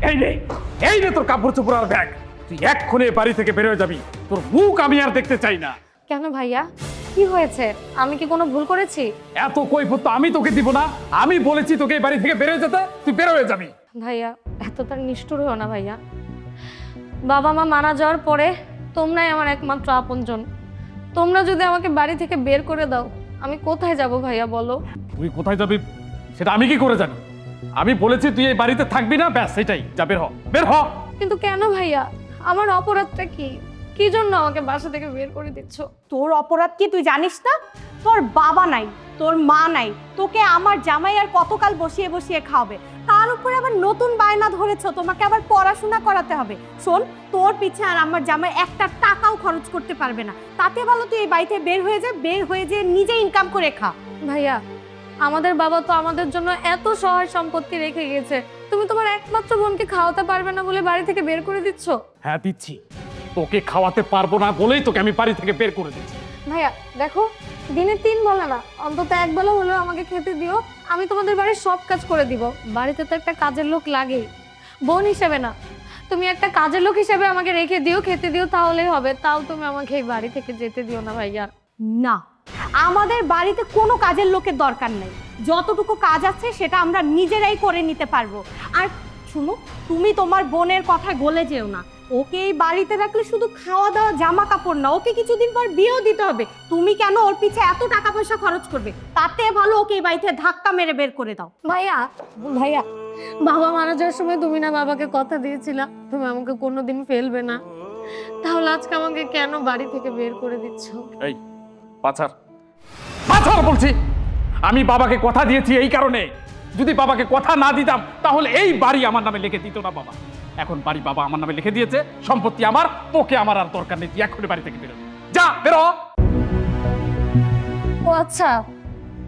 এই নে তোর কাপড় চোপড় আর ব্যাগ। তুই এক্ষুনি এ বাড়ি থেকে বের হয়ে যাবি। তোর মুখ আমি আর দেখতে চাই না। কেন ভাইয়া, কি হয়েছে? আমি কি কোনো ভুল করেছি? এত কৈফিয়ত তো আমি তোকে দিব না। আমি বলেছি তোকে এই বাড়ি থেকে বের হয়ে যেতে, তুই বের হয়ে যাবি। ভাইয়া এতটা নিষ্ঠুর হও না ভাইয়া। বাবা মা মারা যাওয়ার পরে তোমরাই আমার একমাত্র আপনজন। তোমরা যদি আমাকে বাড়ি থেকে বের করে দাও, আমি কোথায় যাব ভাইয়া বলো? তুই কোথায় যাবি সেটা আমি কি করে জানি? আমি বলেছি তুই এই বাড়িতে থাকবি না, ব্যাস সেটাই। যা বের হ, বের হ। কিন্তু কেন ভাইয়া? আমার অপরাধটা কি? কি জন্য আমাকে বাসা থেকে বের করে দিচ্ছ? তোর অপরাধ কি তুই জানিস না? তোর বাবা নাই, তোর মা নাই, তোকে আমার জামাই আর কতকাল বসিয়ে বসিয়ে খাওয়াবে। তার উপরে আবার নতুন বায়না ধরেছো, তোমাকে আবার পড়াশোনা করাতে হবে। শোন, তোর পিছে আর আমার জামাই একটা টাকাও খরচ করতে পারবে না। তাতে ভালো তুই এই বাড়িতে বের হয়ে যা, বের হয়ে যে নিজে ইনকাম করে খা। ভাইয়া, আমাদের বাবা তো আমাদের জন্য এত সহায় সম্পত্তি রেখে গেছে, তুমি তোমার একমাত্র বোনকে খাওয়াতে পারবে না বলে বাড়ি থেকে বের করে দিচ্ছ? হ্যাঁ দিচ্ছি, তোকে খাওয়াতে পারবো না বলেই তোকে আমি বাড়ি থেকে বের করে দিচ্ছি। ভাইয়া দেখো, দিনে 3 বেলা না, অন্তত 1 বেলা হলেও আমাকে খেতে দিও। আমি তোমাদের বাড়ির সব কাজ করে দিব। বাড়িতে তো একটা কাজের লোক লাগেই, বোন হিসেবে না। তুমি একটা কাজের লোক হিসেবে আমাকে রেখে দিও, খেতে দিও, তাহলেই হবে। তাও তুমি আমাকে এই বাড়ি থেকে যেতে দিও না ভাইয়া। না, আমাদের বাড়িতে কোনো কাজের লোকের দরকার নেই। যতটুকু কাজ আছে সেটা আমরা নিজেরাই করে নিতে পারবো। আর শুনো, তুমি তোমার বোনের কথায় গলে যেও না। ওকে এই বাড়িতে রাখলে শুধু খাওয়া দাওয়া, জামা কাপড় না, ওকে কিছুদিন পর বিয়েও দিতে হবে। তুমি কেন ওর পিছে এত টাকা পয়সা খরচ করবে? তাতে ভালো ওকে এই বাড়িতে ধাক্কা মেরে বের করে দাও। ভাইয়া ভাইয়া, বাবা মারা যাওয়ার সময় তুমি না বাবাকে কথা দিয়েছিলা তুমি আমাকে কোনোদিন ফেলবে না। তাহলে আজকে আমাকে কেন বাড়ি থেকে বের করে দিচ্ছ? এই পাছার, পাছার বলছি। আমি বাবাকে কথা দিয়েছি এই কারণে, যদি বাবাকে কথা না দিতাম তাহলে এই বাড়ি আমার নামে লিখে দিত না বাবা। এখন বাড়ি বাবা আমার নামে লিখে দিয়েছে, সম্পত্তি আমার, তোকে আমার আর দরকার নেই। তুই এক্ষুনি বাড়ি থেকে বেরো, যা বেরো। ও আচ্ছা,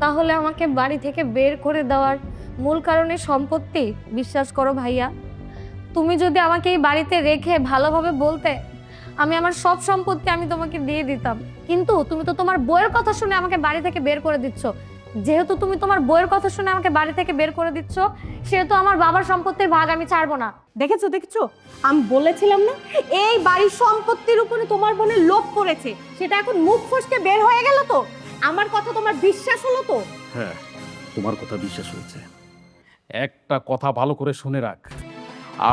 তাহলে আমাকে বাড়ি থেকে বের করে দেওয়ার মূল কারণে সম্পত্তি। বিশ্বাস করো ভাইয়া, তুমি যদি আমাকে এই বাড়িতে রেখে ভালোভাবে বলতে, আমি আমার সব সম্পত্তি আমি তোমাকে দিয়ে দিতাম। কিন্তু তুমি তো তোমার বইয়ের কথা শুনে আমাকে বাড়ি থেকে বের করে দিচ্ছ। যেহেতু তুমি তোমার বইয়ের কথা শুনে আমাকে বাড়ি থেকে বের করে দিচ্ছ, সেহেতু আমার বাবার সম্পত্তির ভাগ আমি ছাড়বো না। দেখেছো দেখেছো, আমি বলেছিলাম না এই বাড়ির সম্পত্তির উপরে তোমার বোনের লোভ করেছে। সেটা এখন মুখ ফসকে বের হয়ে গেল তো। আমার কথা তোমার বিশ্বাস হলো তো? হ্যাঁ, তোমার কথা বিশ্বাস হয়েছে। একটা কথা ভালো করে শুনে রাখ,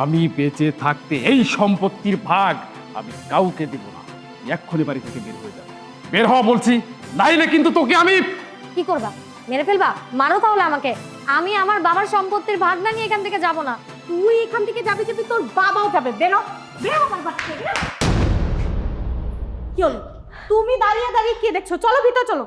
আমি বেঁচে থাকতে এই সম্পত্তির ভাগ আমি কাউকে দেব না। এক্ষুনি বাড়ি থেকে বের হয়ে যাবে, বের হওয়া বলছি, নাইলে কিন্তু তোকে আমি। কি করবা? মেরে ফেলবা? মারো তাহলে আমাকে। আমি আমার বাবার সম্পত্তির ভাগ না নিয়ে এখান থেকে যাব না। তুই এখান থেকে যাবি যাবি, তোর বাবাও যাবে। বেরো বেরো আমার বাড়ি থেকে, বেরো। কি হলো? তুমি দাঁড়িয়ে দাঁড়িয়ে কি দেখছো? চলো ভিতর চলো।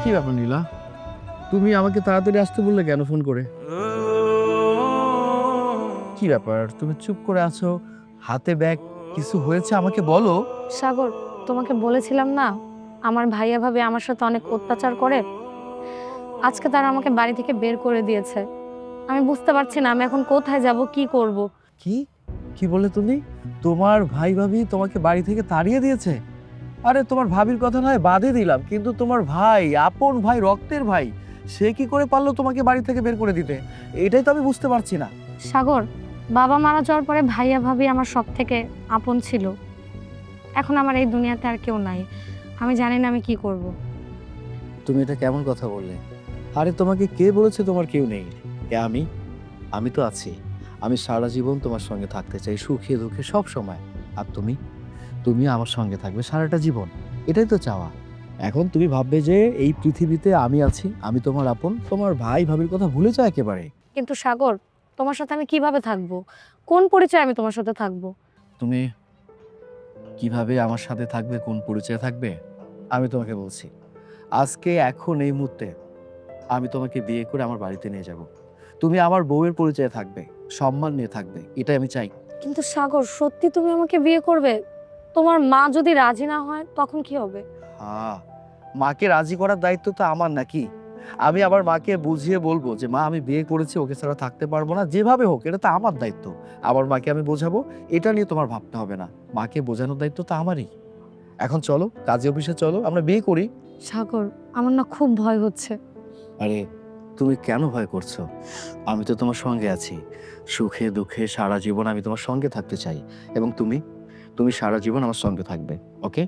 কি ব্যাপার নীলা, তুমি আমাকে তাড়াতাড়ি আসতে বললে কেন ফোন করে? কি ব্যাপার, তুমি চুপ করে আছো, হাতে ব্যাগ, কিছু হয়েছে আমাকে বলো। সাগর, তোমাকে বলেছিলাম না আমার ভাইয়া ভাবে আমার সাথে অনেক অত্যাচার করে। আজকে তারা আমাকে বাড়ি থেকে বের করে দিয়েছে। আমি বুঝতে পারছি না আমি এখন কোথায় যাব, কি করব। কি কি বলে তুমি? তোমার ভাই ভাবি তোমাকে বাড়ি থেকে তাড়িয়ে দিয়েছে? আরে তোমার ভাবির কথা নয় বাদে দিলাম, কিন্তু তোমার ভাই, আপন ভাই, রক্তের ভাই, সে কি করে পারলো তোমাকে বাড়ি থেকে বের করে দিতে? এটাই তো আমি বুঝতে পারছি না। সাগর, বাবা মারা যাওয়ার পরে ভাইয়া ভাবি আমার সব থেকে আপন ছিল। এখন আমার এই দুনিয়াতে আর কেউ নাই। আমি জানি না আমি কি করব। তুমি এটা কেমন কথা বললে? আরে তোমাকে কে বলেছে তোমার কেউ নেই? আমি তো আছি। আমি সারা জীবন তোমার সঙ্গে থাকতে চাই, সুখে দুঃখে সব সময়। আর তুমি আমার সঙ্গে থাকবে সারাটা জীবন, এটাই তো চাওয়া। এখন তুমি ভাববে যে এই পৃথিবীতে আমি আছি, আমি তোমার আপন, তোমার ভাই ভাবির কথা ভুলে যাও একেবারে। কিন্তু সাগর, তোমার সাথে আমি কিভাবে থাকবো? কোন পরিচয় আমি তোমার সাথে থাকবো? তুমি কিভাবে আমার সাথে থাকবে, কোন পরিচয়ে থাকবে, আমি তোমাকে বলছি। আজকে এখন এই মুহূর্তে আমি তোমাকে বিয়ে করে আমার বাড়িতে নিয়ে যাব। তুমি আমার বউয়ের পরিচয়ে থাকবে, সম্মান নিয়ে থাকবে, এটাই আমি চাই। কিন্তু সাগর, সত্যি তুমি আমাকে বিয়ে করবে? তোমার মা যদি রাজি না হয় তখন কি হবে? হ্যাঁ, মাকে রাজি করার দায়িত্ব তো আমার নাকি? আমি আমার মাকে বুঝিয়ে বলবো যে মা আমি বিয়ে করেছি, ওকে ছাড়া থাকতে পারবো না, যেভাবে হোক এটা তো আমার দায়িত্ব। আমার মাকে আমি বোঝাবো, এটা নিয়ে তোমার ভাবতে হবে না। মাকে বোঝানোর দায়িত্ব তো আমারই। এখন চলো, কাজী অফিসে চলো, আমরা বিয়ে করি। সাগর, আমার না খুব ভয় হচ্ছে। আরে তুমি কেন ভয় করছো? আমি তো তোমার সঙ্গে আছি, সুখে দুঃখে সারা জীবন আমি তোমার সঙ্গে থাকতে চাই। এবং তুমি তুমি সারা জীবন আমার সঙ্গে থাকবে, ওকে?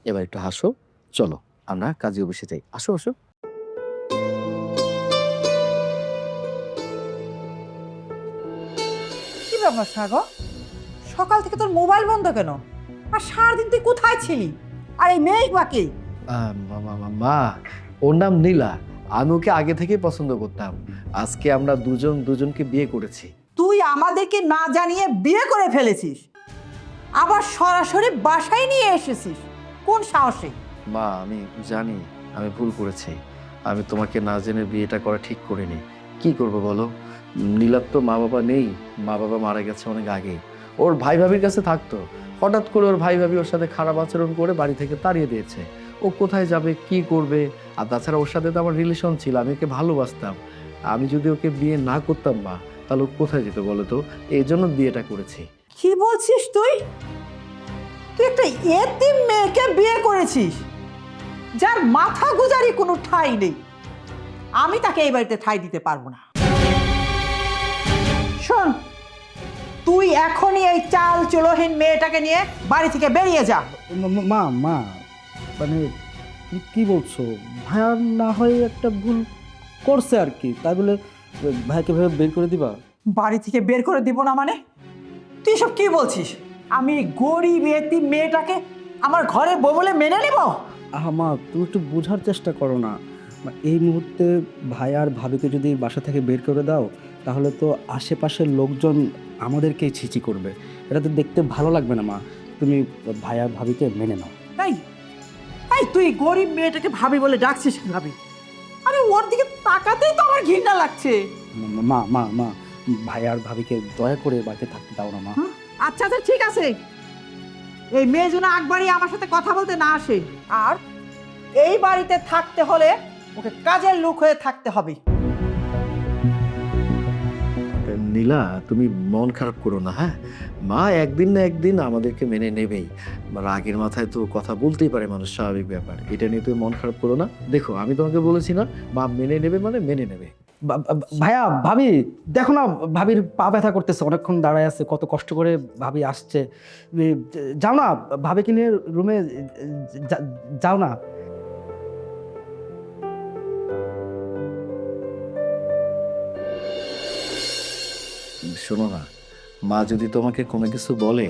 এবার একটু হাসো, চলো আমরা কাজী অফিসে যাই। আসো আসো। কি ব্যাপার সাগর, সকাল থেকে তোর মোবাইল বন্ধ কেন? আর সারাদিন তুই কোথায় ছিলি? আর এই মেয়ে বাকি? মা, ওর নাম নীলা। আমি ওকে আগে থেকেই পছন্দ করতাম। আজকে আমরা দুজন দুজনকে বিয়ে করেছি। তুই আমাদেরকে না জানিয়ে বিয়ে করে ফেলেছিস, আবার সরাসরি বাসায় নিয়ে এসেছিস, কোন সাহসে? মা, আমি জানি আমি ভুল করেছি। আমি তোমাকে না জেনে বিয়েটা করা ঠিক করিনি। কি করব বলো? নীলার তো মা বাবা নেই, মা বাবা মারা গেছে অনেক আগে। ওর ভাই ভাবির কাছে থাকতো, হঠাৎ করে ওর ভাই ভাবি ওর সাথে খারাপ আচরণ করে বাড়ি থেকে তাড়িয়ে দিয়েছে। ও কোথায় যাবে, কি করবে? আর তাছাড়া ওর সাথে তো আমার রিলেশন ছিল, আমি ওকে ভালোবাসতাম। আমি যদি ওকে বিয়ে না করতাম মা, তাহলে ও কোথায় যেত বলো তো? এই জন্য বিয়েটা করেছি। কি বলছিস তুই? তুই একটা এতিম মেয়েকে বিয়ে করেছিস, যার মাথা গুজারি কোনো ঠাঁই নেই। আমি তাকে এই বাড়িতে ঠাঁই দিতে পারবো না। শোন, তুই এখনই এই চাল চুলোহীন মেয়েটাকে নিয়ে বাড়ি থেকে বেরিয়ে যা। মা মা মানে তুমি কি বলছো? ভাইয়া না হয় একটা ভুল করছে আর কি, তাই বলে ভাইকে ভেবে বের করে দিবা? বাড়ি থেকে বের করে দিব না মানে? তুই সব কি বলছিস? আমি গরিব এতিম মেয়েটাকে আমার ঘরে বউ বলে মেনে নেব? মা, তুমি একটু বোঝার চেষ্টা করো না। এই মুহূর্তে ভাই আর ভাবিকে যদি বাসা থেকে বের করে দাও, তাহলে তো আশেপাশের লোকজন আমাদেরকেই ছিচি করবে। এটা তো দেখতে ভালো লাগবে না মা। তুমি ভাই আর ভাবিকে মেনে নাও। তাই এই তুই গরিব মেয়েটাকে ভাবি বলে ডাকছিস ভাবি? আরে ওর দিকে তাকাতেই তো আমার ঘৃণা লাগছে। মা মা মা ভাই আর ভাবিকে দয়া করে বাড়িতে থাকতে দাও না মা। আচ্ছা আচ্ছা ঠিক আছে, এই মেয়ে যেন একবারই আমার সাথে কথা বলতে না আসে। আর এই বাড়িতে থাকতে হলে ওকে কাজের লোক হয়ে থাকতে হবে। নীলা, তুমি মন খারাপ করো না, হ্যাঁ? মা একদিন না একদিন আমাদেরকে মেনে নেবেই। রাগের মাথায় তো কথা বলতেই পারে মানুষ, স্বাভাবিক ব্যাপার। এটা নিয়ে তুমি মন খারাপ করো না। দেখো, আমি তোমাকে বলেছি না, মা মেনে নেবে মানে মেনে নেবে। ভাইয়া, ভাবি দেখো না, ভাবির পা ব্যথা করতেছে, অনেকক্ষণ দাঁড়ায় আছে, কত কষ্ট করে ভাবি আসছে। যাও না, ভাবিকে নিয়ে রুমে যাও না। শোনো না, মা যদি তোমাকে কোনো কিছু বলে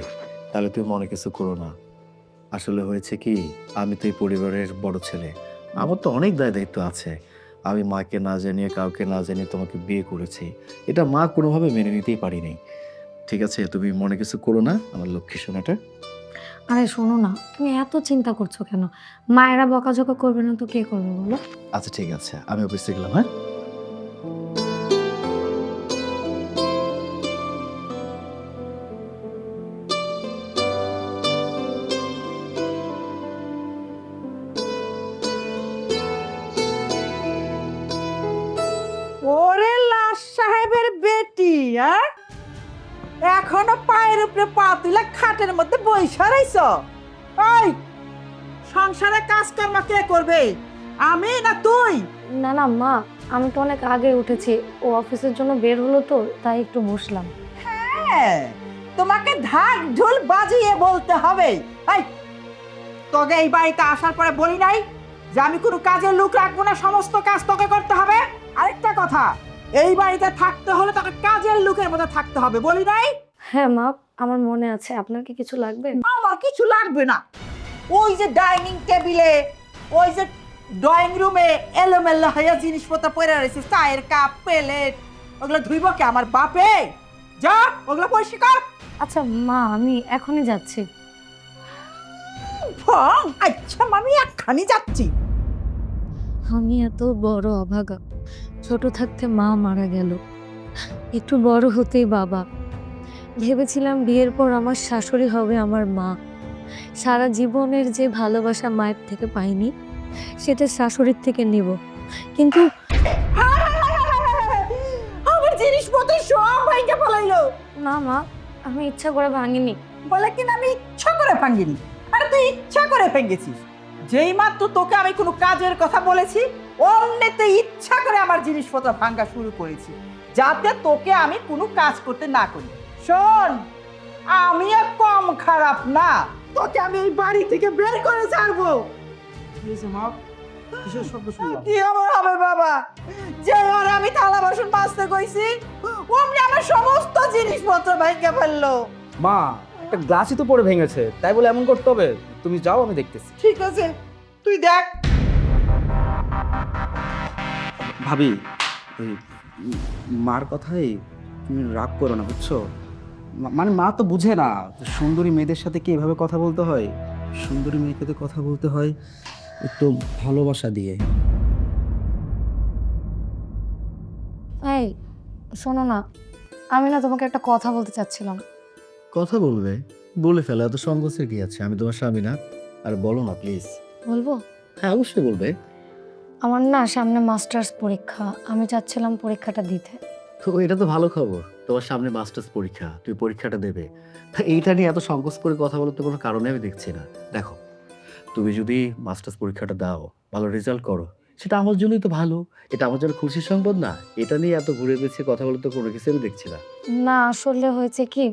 তাহলে তুমি মনে কিছু করো না। আসলে হয়েছে কি, আমি তো এই পরিবারের বড় ছেলে, আমার তো অনেক দায় দায়িত্ব আছে। আমি মাকে না জানিয়ে, কাউকে না জানিয়ে তোমাকে বিয়ে করেছি, এটা মা কোনোভাবে মেনে নিতেই পারিনি। ঠিক আছে, তুমি মনে কিছু করো না, আমার লক্ষ্মী সোনাটা। আরে শোনো না, তুমি এত চিন্তা করছো কেন? মায়েরা বকাঝকা করবে না তো কে করবে বলো? আচ্ছা ঠিক আছে, আমি অফিসে গেলাম, হ্যাঁ? ওরে লাশ সাহেবের বেটি, হ্যাঁ? এখনো পায়ের উপরে পা তুলে খাটের মধ্যে বইসা রইছ? ওই সংসারে কাজকর্ম কে করবে, আমি না তুই? না না মা, আমি তো অনেক আগে উঠেছি, ও অফিসের জন্য বের হলো তো তাই একটু বসলাম। হ্যাঁ, তোমাকে ঢাক ঢোল বাজিয়ে বলতে হবে। এই তোকে এই বাড়িতে আসার পরে বলি নাই যে আমি কোনো কাজের লোক রাখবো না, সমস্ত কাজ তোকে করতে হবে? আরেকটা কথা, এই বাড়িতে থাকতে হলে তোকে কাজের লোকের মতো থাকতে হবে, বলি নাই? হ্যাঁ মা, আমার মনে আছে। আপনার কি কিছু লাগবে? আমার কিছু লাগবে না। ওই যে ডাইনিং টেবিলে, ওই যে ড্রয়িং রুমে এলোমেলো হয়ে জিনিসপত্র পড়ে রয়েছে, চায়ের কাপ, প্লেট, ওগুলো ধুইব কে আমার বাপে? যা ওগুলো পরিষ্কার কর। আচ্ছা মা, আমি এখনই যাচ্ছি। আচ্ছা আমি এক্ষুনি যাচ্ছি। আমি এত বড় অভাগা, ছোট থাকতে মা মারা গেল, একটু বড় হতেই বাবা। ভেবেছিলাম বিয়ের পর আমার শাশুড়ি হবে আমার মা। সারা জীবনের যে ভালোবাসা মায়ের থেকে পাইনি সেটা শাশুড়ির থেকে নিব, কিন্তু আমার জিনিসপত্র সব ভাইকে ফেলাইলো। না মা, আমি ইচ্ছা করে ভাঙিনি। বলে কিনা আমি ইচ্ছা করে ভাঙ্গিনি। আরে তুই ইচ্ছা করে ভেঙেছিস। যেই মাত্র তোকে আমি কোনো কাজের কথা বলেছি, অন্যতে ইচ্ছা করে আমার জিনিসপত্র ভাঙ্গা শুরু করেছি, যাতে তোকে আমি কোনো কাজ করতে না করি। শোন, আমিও কম খারাপ না, তোকে আমি এই বাড়ি থেকে বের করে ছাড়বো। কি আমার হবে বাবা? যে ঘরে আমি থালা বাসন মাজতে কইছি, অমনি আমার সমস্ত জিনিসপত্র ভাঙ্গা ফেললো। মা, একটা গ্লাসই তো পড়ে ভেঙেছে, তাই বলে এমন করতে হবে? তুমি যাও, আমি দেখতেছি। ঠিক আছে, তুই দেখ। ভাবি, ওই মার কথাই তুমি রাগ করো না, বুঝছো? মানে মা তো বুঝে না সুন্দরী মেয়েদের সাথে কি এভাবে কথা বলতে হয়। সুন্দরী মেয়েকে তো কথা বলতে হয় একটু ভালোবাসা দিয়ে। এই শোনো না, আমি না তোমাকে একটা কথা বলতে চাচ্ছিলাম। কথা বলবে, বলে ফেলো, এত সংকোচের কি আছে? আমি তোমার স্বামী না? আর বলো না প্লিজ। বলবো? হ্যাঁ, অবশ্যই বলবে। আমার না সামনে মাস্টার্স পরীক্ষা, আমি চাচ্ছিলাম পরীক্ষাটা দিতে। তো এটা তো ভালো খবর, তোমার সামনে মাস্টার্স পরীক্ষা, তুমি পরীক্ষাটা দেবে। তা এইটা নিয়ে এত সংকোচ করে কথা বলতে কোনো কারণে আমি দেখছি না। দেখো, তুমি যদি মাস্টার্স পরীক্ষাটা দাও, ভালো রেজাল্ট করো, সেটা আমার জন্যই তো ভালো। এটা আমার জন্য খুশির সংবাদ না? এটা নিয়ে এত ঘুরে পেঁচিয়ে কথা বলতে কোনো কিছু আমি দেখছি না। না আসলে হয়েছে কি,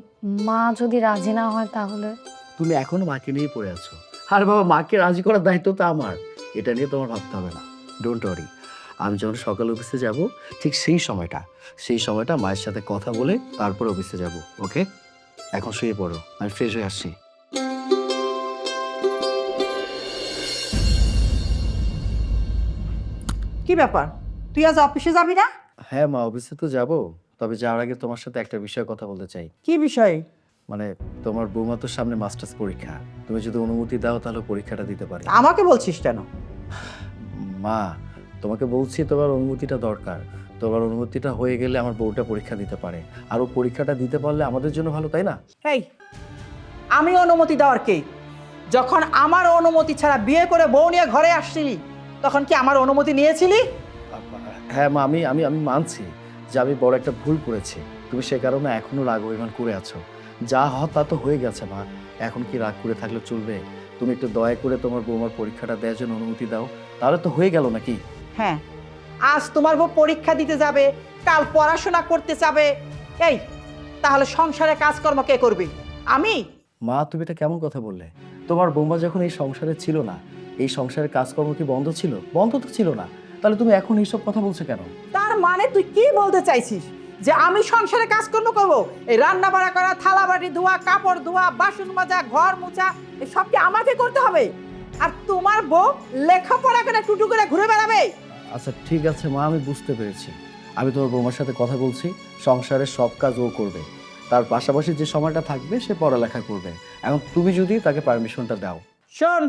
মা যদি রাজি না হয় তাহলে? তুমি এখনো মাকে নিয়েই পড়ে আছো। আর বাবা, মাকে রাজি করার দায়িত্ব তো আমার, এটা নিয়ে তোমার ভাবতে হবে না। ডোন্ট ওয়ারি, আমি যখন সকালে অফিসে যাব, ঠিক সেই সময়টা মায়ের সাথে কথা বলে তারপর অফিসে যাব। ওকে, এখন শুয়ে পড়ো, আমি ফ্রেশ হয়ে আসছি। কি ব্যাপার, তুই আজ অফিসে যাবি না? হ্যাঁ মা, অফিসে তো যাব, তবে যাওয়ার আগে তোমার সাথে একটা বিষয়ে কথা বলতে চাই। কি বিষয়? মানে তোমার বৌমা তো সামনে মাস্টার্স পরীক্ষা, তুমি যদি অনুমতি দাও তাহলে পরীক্ষাটা দিতে পারি। আমাকে বলছিস কেন? মা, তোমাকে বলছি তোমার অনুমতিটা দরকার। তোমার অনুমতিটা হয়ে গেলে আমার বউটা পরীক্ষা দিতে পারে, আর ও পরীক্ষাটা দিতে পারলে আমাদের জন্য ভালো, তাই না? এই, আমি অনুমতি দেওয়ার কে? যখন আমার অনুমতি ছাড়া বিয়ে করে বউ নিয়ে ঘরে আসছিলি, তখন কি আমার অনুমতি নিয়েছিলি? হ্যাঁ মা, আমি আমি আমি মানছি যে আমি বড় একটা ভুল করেছি। তুমি সে কারণে এখনো রাগ অভিমান করে আছো। যা হওয়ার তা তো হয়ে গেছে মা, এখন কি রাগ করে থাকলে চলবে? তুমি একটু দয়া করে তোমার বৌমার পরীক্ষাটা দেওয়ার জন্য অনুমতি দাও, তাহলে তো হয়ে গেল নাকি? হ্যাঁ, আজ তোমার বউ পরীক্ষা দিতে যাবে, কাল পড়াশোনা করতে যাবে। এই, তাহলে সংসারে কাজকর্ম কে করবে? আমি? মা, তুমি এটা কেমন কথা বললে? তোমার বৌমা যখন এই সংসারে ছিল না, এই সংসারের কাজকর্ম কি বন্ধ ছিল? বন্ধ তো ছিল না, তাহলে তুমি এখন এইসব কথা বলছো কেন? তার মানে তুই কি বলতে চাইছিস? যে আমি সংসারে কাজকর্ম করব? এই রান্না বাড়া করা, থালা বাটি ধোয়া, কাপড় ধোয়া, বাসন মাজা, ঘর মোছা, এসব কি আমাকে করতে হবে? আর তোমার বউ লেখাপড়া করে টুটু করে ঘুরে বেড়াবে? আচ্ছা ঠিক আছে মা, আমি বুঝতে পেরেছি। আমি তোমার বৌমার সাথে কথা বলছি, সংসারের সব কাজ ও করবে, তার পাশাপাশি যে সময়টা থাকবে সে পড়ালেখা করবে। এখন তুমি যদি তাকে পারমিশনটা দাও। শোন,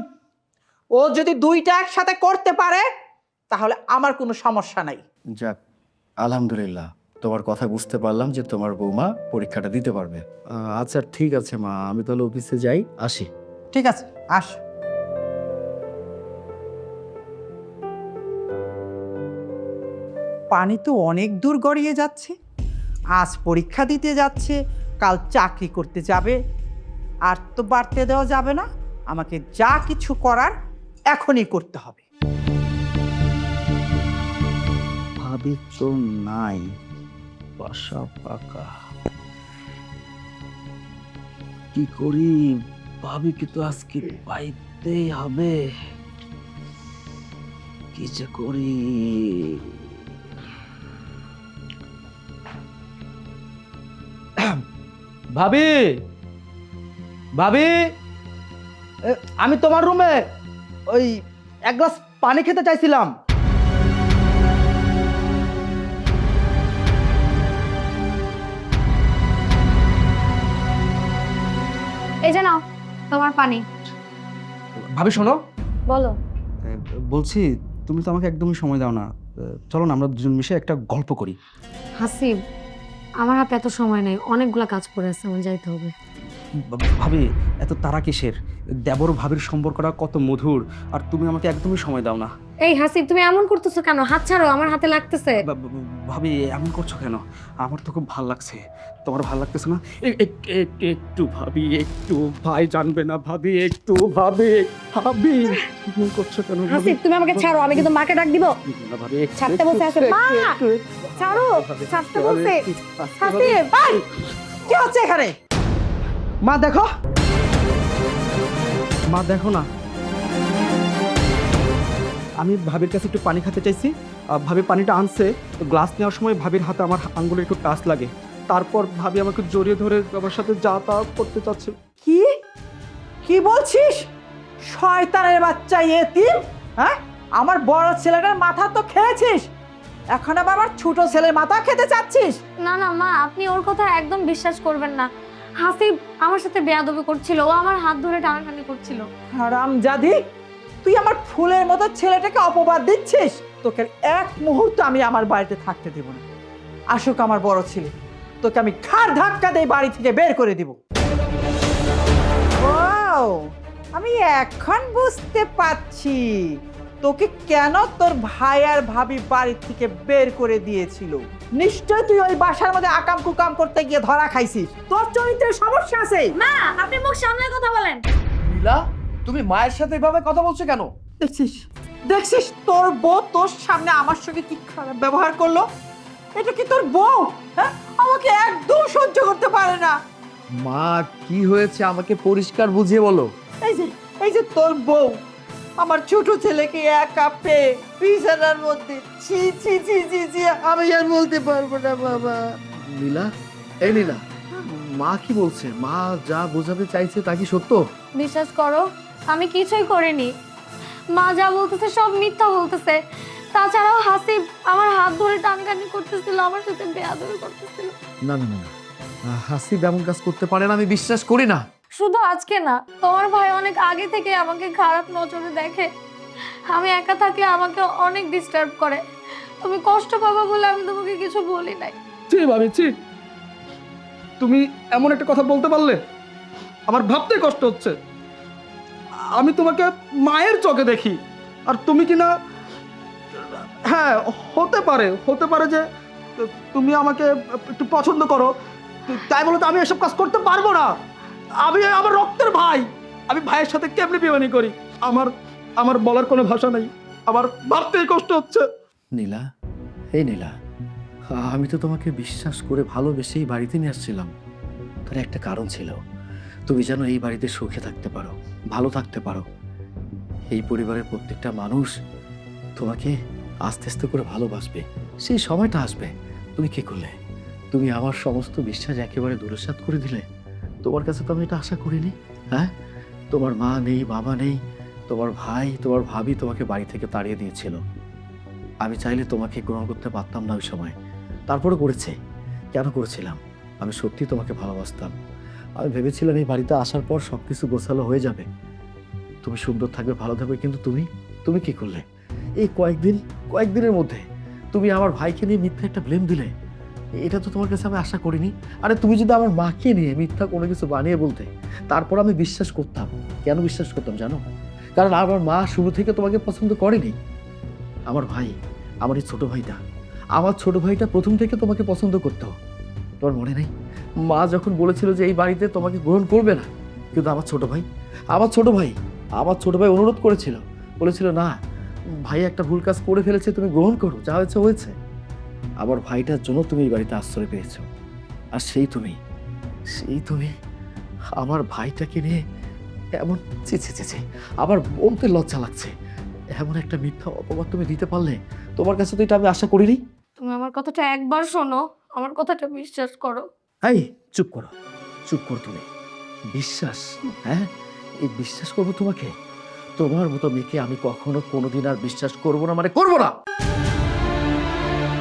ও যদি দুইটা একসাথে করতে পারে তাহলে আমার কোনো সমস্যা নাই। যাক, আলহামদুলিল্লাহ, তোমার কথা বুঝতে পারলাম যে তোমার বৌমা পরীক্ষাটা দিতে পারবে। আচ্ছা ঠিক আছে মা, আমি তাহলে অফিসে যাই, আসি। ঠিক আছে, আস। পানি তো অনেক দূর গড়িয়ে যাচ্ছে। আজ পরীক্ষা দিতে যাচ্ছে, কাল চাকরি করতে যাবে। আর তো বাড়তে দেওয়া যাবে না, আমাকে যা কিছু করার এখনই করতে হবে। ভাবি তো নাই, বাসা পাকা। কি করি? ভাবিকে তো আজকে পাইতেই হবে। কি যে করি? ভাবি, ভাবি, আমি তোমার রুমে ওই এক গ্লাস পানি খেতে চাইছিলাম। এই যে নাও তোমার পানি। ভাবি শোনো, বলো। বলছি তুমি তো আমাকে একদমই সময় দাও না। চলো না আমরা দুজন মিশে একটা গল্প করি। হাসিব, আমার হাতে এত সময় নেই, অনেকগুলো কাজ পড়ে আছে, আমার যাইতে হবে। ভাবি এত তারা কিসের? দেবর ভাবির সম্পর্কটা কত মধুর, আর তুমি আমাকে একদমই সময় দাও না। এই হাসিব, তুমি এমন করতেছো কেন? হাত ছাড়ো, আমার হাতে লাগতেছে। ভাবি এমন করছো কেন? আমার তো খুব ভাল লাগছে, তোমার ভাল লাগতেছে না? একটু ভাবি, একটু ভাই জানবে না ভাবি, একটু ভাবি ভাবি এমন করছো কেন? হাসিব, তুমি আমাকে ছাড়ো, আমি কিন্তু মাকে ডাক দিব। ভাবি ছাড়তে বলছে হাসিব। মা, ছাড়ো, ছাড়তে বলছে। হাসিব, ভাই, কি হচ্ছে এখানে? মা দেখো, মা দেখো না, আমি ভাবির কাছে একটু পানি খেতে চাইছি, ভাবি পানিটা আনছে, গ্লাস নেওয়ার সময় ভাবির হাতে আমার আঙ্গুলে একটু টাচ লাগে, তারপর ভাবি আমাকে জড়িয়ে ধরে আমার সাথে যা তা করতে চাচ্ছে। কি কি বলছিস? শয়তানের বাচ্চা এতিম, হ্যাঁ? আমার বড় ছেলেটার মাথা তো খেয়েছিস, এখন আবার আমার ছোট ছেলের মাথা খেতে চাচ্ছিস? না না মা, আপনি ওর কথা একদম বিশ্বাস করবেন না। হাসিব আমার সাথে বেয়াদবি করছিল, ও আমার হাত ধরে টানাটানি করছিল। হারামজাদি, তুই আমার ফুলের মতো ছেলেটাকে অপবাদ দিচ্ছিস? তোকে এক মুহূর্ত আমি আমার বাড়িতে থাকতে দেব না। আসুক আমার বড় ছেলে, তোকে আমি ঘাড় ধাক্কা দিয়ে বাড়ি থেকে বের করে দিব। ও, আমি এখন বুঝতে পারছি তোকে কেন তোর ভাই আর ভাবি বাড়ি থেকে বের করে দিয়েছিল। নিশ্চয় তুই ওই বাসার মধ্যে আকাম কুকাম করতে গিয়ে ধরা খাইছিস। তোর চরিত্রের সমস্যা আছে। মা, আপনি মুখ সামলে কথা বলেন। নীলা, তুমি মায়ের সাথে এভাবে কথা বলছো কেন? দেখছিস দেখছিস তোর বউ তোর সামনে আমার সঙ্গে কি খারাপ ব্যবহার করলো? এটা কি তোর বউ? হ্যাঁ, আমাকে একদম সহ্য করতে পারে না। মা, কি হয়েছে আমাকে পরিষ্কার বুঝিয়ে বলো। এই যে তোর বউ আমার ছোট ছেলেকে একা পেয়ে বিছানার মধ্যে, ছি ছি ছি ছি ছি, আমি আর বলতে পারবো না বাবা। নীলা, এই নীলা, মা কি বলছে? মা যা বোঝাতে চাইছে তা কি সত্য? বিশ্বাস করো, আমি কিছুই করিনি। মা যা বলতেছে সব মিথ্যা বলতেছে। তাছাড়াও হাসিব আমার হাত ধরে টানটানি করতেছিল, আমার সাথে বেয়াদবি করতেছিল। না না না, হাসিব এমন কাজ করতে পারে না, আমি বিশ্বাস করি না। শুধু আজকে না, তোমার ভাই অনেক আগে থেকে আমাকে খারাপ নজরে দেখে। আমি একা থাকলে আমাকে অনেক ডিস্টার্ব করে। তুমি কষ্ট পাবা বলে আমি তোমাকে কিছু বলি নাই। ছি ভাবি, ছি, তুমি এমন একটা কথা বলতে পারলে? আমার ভাবতে কষ্ট হচ্ছে। আমি তোমাকে মায়ের চোখে দেখি, আর তুমি কি না, হ্যাঁ হতে পারে যে তুমি আমাকে একটু পছন্দ করো, তাই বলে তো আমি এসব কাজ করতে পারবো না। আমি আমার রক্তের ভাই, আমি ভাইয়ের সাথে কেমনি বেমানি করি? আমার বলার কোনো ভাষা নেই, আমার ভাবতেই কষ্ট হচ্ছে। নীলা, এই নীলা, আমি তো তোমাকে বিশ্বাস করে ভালোবেসেই বাড়িতে নিয়ে আসছিলাম। তার একটা কারণ ছিল, তুমি যেন এই বাড়িতে সুখে থাকতে পারো, ভালো থাকতে পারো। এই পরিবারের প্রত্যেকটা মানুষ তোমাকে আস্তে আস্তে করে ভালোবাসবে, সেই সময়টা আসবে। তুমি কি করলে? তুমি আমার সমস্ত বিশ্বাস একেবারে ধূলিসাৎ করে দিলে। তোমার কাছে তো আমি এটা আশা করিনি। হ্যাঁ, তোমার মা নেই, বাবা নেই, তোমার ভাই, তোমার ভাবি তোমাকে বাড়ি থেকে তাড়িয়ে দিয়েছিল। আমি চাইলে তোমাকে গ্রহণ করতে পারতাম না ওই সময়, তারপরে করেছে। কেন করেছিলাম? আমি সত্যি তোমাকে ভালোবাসতাম। আমি ভেবেছিলাম এই বাড়িতে আসার পর সব কিছু গোছালো হয়ে যাবে, তুমি সুন্দর থাকবে, ভালো থাকবে। কিন্তু তুমি কি করলে? এই কয়েকদিনের মধ্যে তুমি আমার ভাইকে নিয়ে মিথ্যা একটা ব্লেম দিলে। এটা তো তোমার কাছে আমি আশা করিনি। আরে তুমি যদি আমার মাকে নিয়ে মিথ্যা কোনো কিছু বানিয়ে বলতে, তারপর আমি বিশ্বাস করতাম। কেন বিশ্বাস করতাম জানো? কারণ আমার মা শুরু থেকে তোমাকে পছন্দ করেনি। আমার ভাই, আমার এই ছোট ভাইটা প্রথম থেকে তোমাকে পছন্দ করতো। তোমার মনে নেই? মা যখন বলেছিল যে এই বাড়িতে তোমাকে গ্রহণ করবে না, কিন্তু আমার ছোট ভাই অনুরোধ করেছিল, বলেছিল না ভাই একটা ভুল কাজ করে ফেলেছে, তুমি গ্রহণ করো, যা হয়েছে হয়েছে। আমার ভাইটার জন্য তুমি এই বাড়িতে আশ্রয় পেয়েছো। আর সেই তুমি আমার ভাইটাকে নিয়ে এমন, ছি, আবার বলতে লজ্জা লাগছে, এমন একটা মিথ্যা অপবাদ তুমি দিতে পারলে। তোমার কাছে তো এটা আমি আশা করিনি। তুমি আমার কথাটা একবার শোনো, আমার কথাটা বিশ্বাস করো। এই চুপ করো তুমি। বিশ্বাস? হ্যাঁ, এই বিশ্বাস করবো তোমাকে? তোমার মতো মেয়েকে আমি কখনো কোনোদিন আর বিশ্বাস করবো না, মানে করবো না।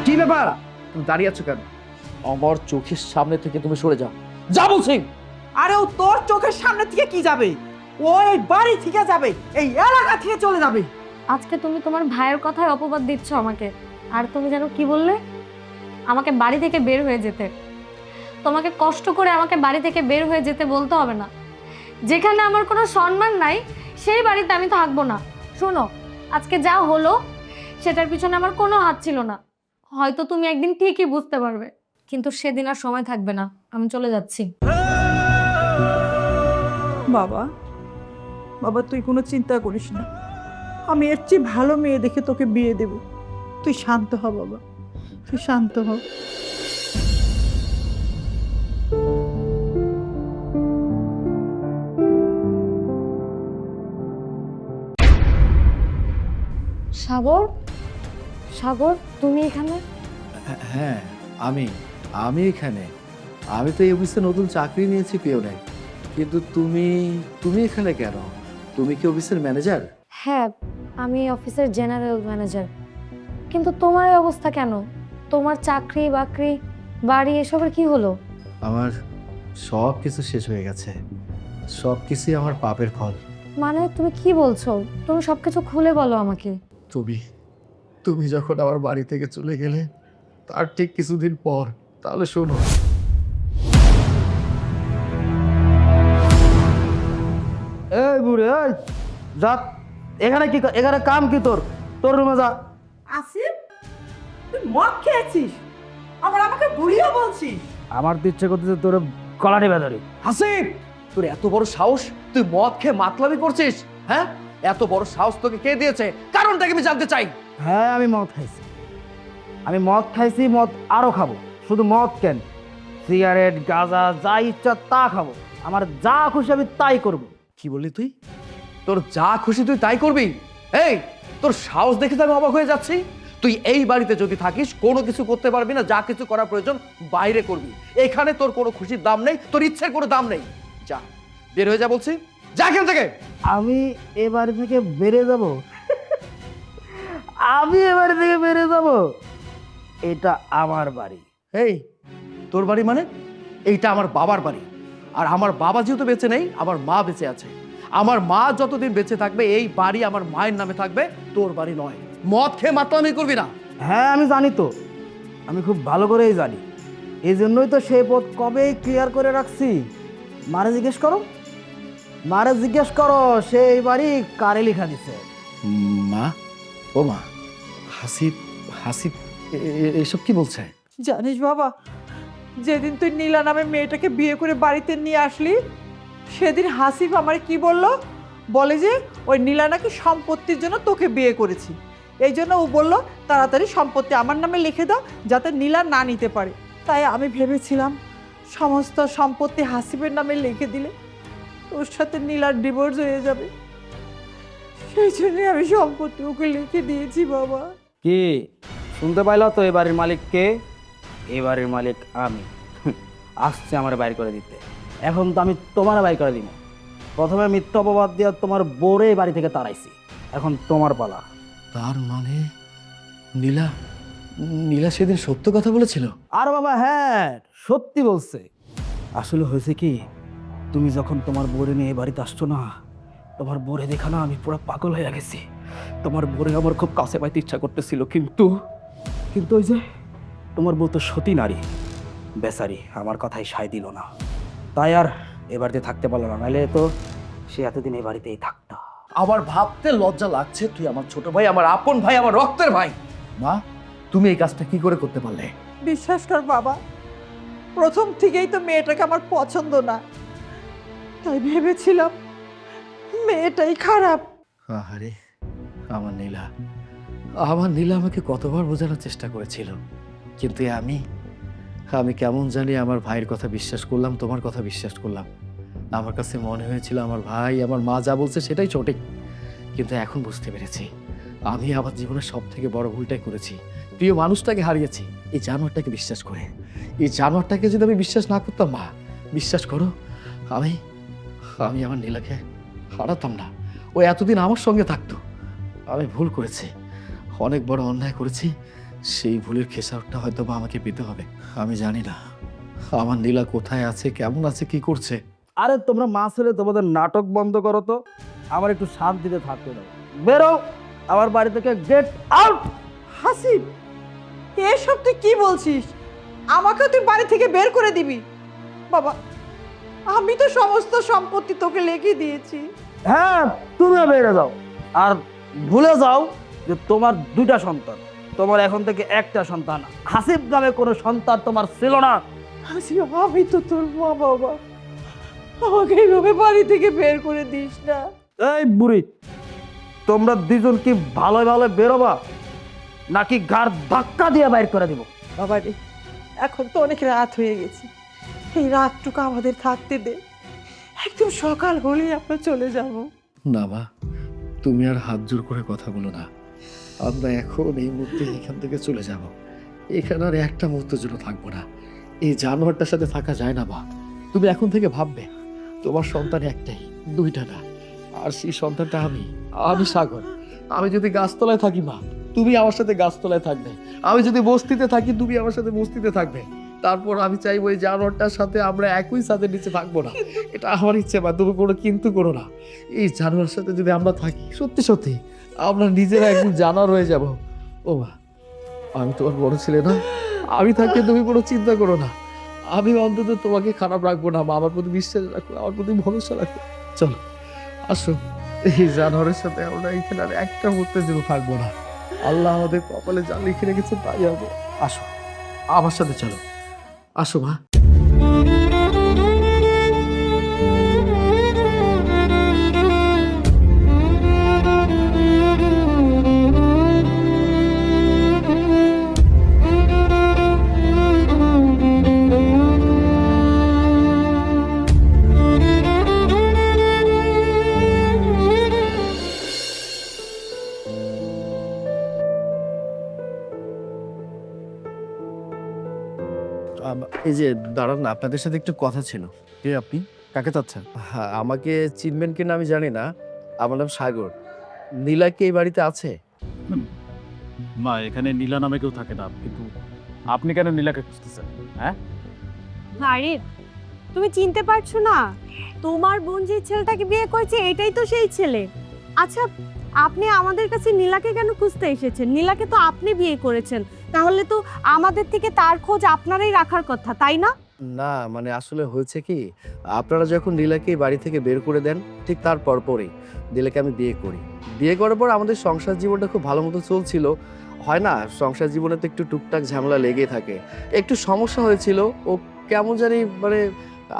কি ব্যাপার, তুমি দাঁড়িয়ে আছো কেন? আমার চোখের সামনে থেকে তুমি সরে যাও, যা বলছি। আরে ও তোর চোখের সামনে থেকে কি যাবে? ও এই বাড়ি থেকে যাবে, এই এলাকা থেকে চলে যাবে। আজকে তুমি তোমার ভাইয়ের কথায় অপবাদ দিচ্ছ আমাকে। আর তুমি যেন কি বললে, আমাকে বাড়ি থেকে বের হয়ে যেতে। তোমাকে কষ্ট করে আমাকে বাড়ি থেকে বের হয়ে যেতে বলতে হবে না। যেখানে আমার কোনো সম্মান নাই সেই বাড়িতে আমি থাকবো না। শোনো, আজকে যা হলো সেটার পিছনে আমার কোনো হাত ছিল না। হয়তো তুমি একদিন ঠিকই বুঝতে পারবে, কিন্তু সেদিন আর সময় থাকবে না। আমি চলে যাচ্ছি। বাবা, বাবা তুই কোনো চিন্তা করিস না, আমি এর চেয়ে ভালো মেয়ে দেখে তোকে বিয়ে দেব। তুই শান্ত হ বাবা, তুই শান্ত হ। সাগর, সাগর তুমি এখানে? হ্যাঁ, আমি আমি এখানে। আমি তো এই অফিসে নতুন চাকরি নিয়েছি পিওনে। কিন্তু তুমি তুমি এখানে কেন? তুমি কি অফিসের ম্যানেজার? হ্যাঁ, আমি অফিসের জেনারেল ম্যানেজার। কিন্তু তোমার এই অবস্থা কেন? তোমার চাকরি বাকরি বাড়ি এসবের কি হলো? আমার সব কিছু শেষ হয়ে গেছে। সব কিছুই আমার পাপের ফল। মানে তুমি কি বলছো? তুমি সবকিছু খুলে বলো আমাকে। তুমি তুমি যখন আমার বাড়ি থেকে চলে গেলে তার ঠিক কিছুদিন পর, তাহলে শোনো। এই বুড়ে, এই যা। এখানে কি, এখানে কাম কি তোর? তোর রুমে যা। আসিফ, তুই মদ খেয়েছিস, আবার আমাকে বুড়িও বলছিস? আমার তো ইচ্ছে করতেছে তোর গলা টিপে ধরি। হাসিব, তোর এত বড় সাহস, তুই মদ খেয়ে মাতলামি করছিস? হ্যাঁ, এত বড় সাহস তোকে কে দিয়েছে? কারণটাকে আমি জানতে চাই। হ্যাঁ, আমি মদ খাইছি, আমি মদ খাইছি, মদ আরো খাবো। শুধু মদ কেন, সিগারেট, গাঁজা, যা ইচ্ছা তা খাবো। আমার যা খুশি আমি তাই করব। কি বললি তুই? তোর যা খুশি তুই তাই করবি? এই, তোর সাহস দেখে তো আমি অবাক হয়ে যাচ্ছি। তুই এই বাড়িতে যদি থাকিস কোনো কিছু করতে পারবি না, যা কিছু করার প্রয়োজন বাইরে করবি। এখানে তোর কোনো খুশির দাম নেই, তোর ইচ্ছের কোনো দাম নেই। যা, বের হয়ে যা বলছি, যা এখান থেকে। আমি এ বাড়ি থেকে বেড়ে যাব? আমি এ বাড়ি থেকে বেড়ে যাব? এটা আমার বাড়ি। এই, তোর বাড়ি মানে? এইটা আমার বাবার বাড়ি। আর আমার বাবা যেহেতু বেঁচে নেই, আমার মা বেঁচে আছে। আমার মা যতদিন বেঁচে থাকবে এই বাড়ি আমার মায়ের নামে থাকবে, তোর বাড়ি নয়। মদ খেয়ে মাতলামি করবি না। হ্যাঁ, আমি জানি তো, আমি খুব ভালো করেই জানি। এই জন্যই তো সেই পথ কবেই ক্লিয়ার করে রাখছি। মারে জিজ্ঞেস করো, মারে জিজ্ঞেস করো সেই বাড়ি কারে লেখা দিছে। মা, ও মা, হাসিব হাসিব এসব কি বলছে? জানিস বাবা, যেদিন তুই নীলা নামে মেয়েটাকে বিয়ে করে বাড়িতে নিয়ে আসলি, সেদিন হাসিফ আমার কি বললো? বলে যে ওই নীলা নাকি সম্পত্তির জন্য তোকে বিয়ে করেছি। এই জন্য ও বললো তাড়াতাড়ি সম্পত্তি আমার নামে লিখে দাও, যাতে নীলা না নিতে পারে। তাই আমি ভেবেছিলাম সমস্ত সম্পত্তি হাসিফের নামে লিখে দিলে ওর সাথে নীলার ডিভোর্স হয়ে যাবে। সেই জন্যই আমি সম্পত্তি ওকে লিখে দিয়েছি বাবা। কি শুনতে পাইলো তো? এ বাড়ির মালিক কে? এ বাড়ির মালিক আমি। আসছে আমার বাইর করে দিতে। এখন তো আমি তোমার বাইর করে দিব। প্রথমে মিথ্যা অপবাদ দিয়ে তোমার বোরে বাড়ি থেকে তাড়াইছি, এখন তোমার পালা। তার মানে নীলা নীলা সেদিন সত্য কথা বলেছিল? আর বাবা, হ্যাঁ সত্যি বলছে। আসলে হয়েছে কি, তুমি যখন তোমার বোরে নিয়ে এই বাড়িতে আসছো না, তোমার বোরে দেখা না আমি পুরো পাগল হয়ে গেছি। তোমার বোরে আমার খুব কাছে পাইতে ইচ্ছা করতেছিল, কিন্তু কিন্তু ওই যে তোমার বউ তো সতী নারী, বেচারি আমার কথাই সায় দিল না। তাই আর এ বাড়িতে থাকতে পারলো না, নাহলে তো সে এতদিন এই বাড়িতেই থাকতো। আমার ভাবতে লজ্জা লাগছে, তুই আমার ছোট ভাই, আমার আপন ভাই, আমার রক্তের ভাই। মা, তুমি এই কাজটা কি করে করতে পারলে? বিশ্বাস কর বাবা, প্রথম থেকেই তো মেয়েটাকে আমার পছন্দ না, তাই ভেবেছিলাম মেয়েটাই খারাপ। আরে আমার নীলা, আমার নীলা আমাকে কতবার বোঝানোর চেষ্টা করেছিল, কিন্তু আমি কেমন জানি আমার ভাইয়ের কথা বিশ্বাস করলাম, তোমার কথা বিশ্বাস করলাম। আমার কাছে মনে হয়েছিল আমার ভাই, আমার মা যা বলছে সেটাই সঠিক। কিন্তু এখন বুঝতে পেরেছি আমি আমার জীবনের সব থেকে বড় ভুলটাই করেছি। প্রিয় মানুষটাকে হারিয়েছি এই জানোয়ারটাকে বিশ্বাস করে। এই জানোয়ারটাকে যদি আমি বিশ্বাস না করতাম, মা বিশ্বাস করো, আমি আমার নীলাকে হারাতাম না। ও এতদিন আমার সঙ্গে থাকতো। আমি ভুল করেছি, অনেক বড় অন্যায় করেছি। সেই ভুলের খেসারটা হয়তো বা আমাকে পেতে হবে। আমি জানি না আমার নীলা কোথায় আছে, কেমন আছে, কি করছে। আরে তোমরা মা ছেলে তোমাদের নাটক বন্ধ করো তো, আমার একটু শান্তিতে থাকতে দাও। বেরো আমার বাড়ি থেকে, গেট আউট। হাসিব, এসব তুই কি বলছিস? আমাকে তুই বাড়ি থেকে বের করে দিবি? বাবা, আমি তো সমস্ত সম্পত্তি তোকে লিখে দিয়েছি। হ্যাঁ, তুমিও বেড়ে যাও। আর ভুলে যাও যে তোমার দুইটা সন্তান, তোমার এখন থেকে একটা সন্তান। হাসিব নামে কোনো সন্তান তোমার ছিল না। আমি তো তোর মা বাবা, আমাকে এইভাবে বাড়ি থেকে বের করে দিস না। এই বুড়ি, তোমরা দুজন কি ভালো ভালো বেরোবা নাকি গার ধাক্কা দিয়ে বাইর করে দিব? বাবা রে, এখন তো অনেক রাত হয়ে গেছে, এই রাতটুকু আমাদের থাকতে দে। একদম সকাল হলেই আমরা চলে যাব। না মা, তুমি আর হাত জোর করে কথা বলো না। আমরা এখন এই মুহূর্তে এখান থেকে চলে যাব। এখানে আর একটা মুহূর্তের জন্য থাকবো না। এই জানোয়ারটার সাথে থাকা যায় না মা। তুমি এখন থেকে ভাববে তোমার সন্তান একটাই, দুইটা না। আর সেই সন্তানটা আমি সাগর। আমি যদি গাছতলায় থাকি মা, তুমি আমার সাথে গাছতলায় থাকবে। আমি যদি বস্তিতে থাকি, তুমি আমার সাথে বস্তিতে থাকবে। তারপর আমি চাইবো এই জানোয়ারটার সাথে আমরা একই ছাদের নিচে থাকবো না। এটা আমার ইচ্ছে মা, তুমি কোনো কিন্তু করো না। এই জানোয়ারের সাথে যদি আমরা থাকি, সত্যি সত্যি আমরা নিজেরা একদিন জানোয়ার হয়ে যাব। ও মা, আমি তোমার বড় ছেলে না? আমি থাকতে তুমি কোনো চিন্তা করো না। আমি অন্তত তোমাকে খারাপ রাখবো না মা। আমার প্রতি বিশ্বাস রাখো, আমার প্রতি ভরসা রাখো। চলো আসো, এই জানোয়ারের সাথে আমরা এখানে আর একটা মুহূর্তের জন্য থাকবো না। আল্লাহ আমাদের কপালে যা লিখে রেখেছে তাই হবে। আসো আমার সাথে, চলো আসো মা। এই যে দাঁড়ান না, আপনাদের সাথে একটু কথা ছিল। কে আপনি? কাকে চাচ্ছেন? হ্যাঁ, আমাকে চিনবেন কিনা আমি জানি না। আমার নাম সাগর। নীলা কি এই বাড়িতে আছে? মা, এখানে নীলা নামে কেউ থাকে না, কিন্তু আপনি কেন নীলাকে খুঁজতেছেন? হ্যাঁ, আরে তুমি চিনতে পারছো না? তোমার বোন যে ছেলেটাকে বিয়ে করেছে এটাই তো সেই ছেলে। আচ্ছা, আপনি আমাদের কাছে নীলাকে কেন খুঁজতে এসেছেন? নীলাকে তো আপনি বিয়ে করেছেন, তাহলে তো আমাদের থেকে তার খোঁজ আপনারাই রাখার কথা, তাই না? না মানে আসলে হয়েছে কি, আপনারা যখন নীলাকে এই বাড়ি থেকে বের করে দেন, ঠিক তার পরপরই নীলাকে আমি বিয়ে করি। বিয়ে করার পর আমাদের সংসার জীবনটা খুব ভালো মতো চলছিল। হয় না, সংসার জীবনে তো একটু টুকটাক ঝামেলা লেগে থাকে। একটু সমস্যা হয়েছিল, ও কেমন জানি মানে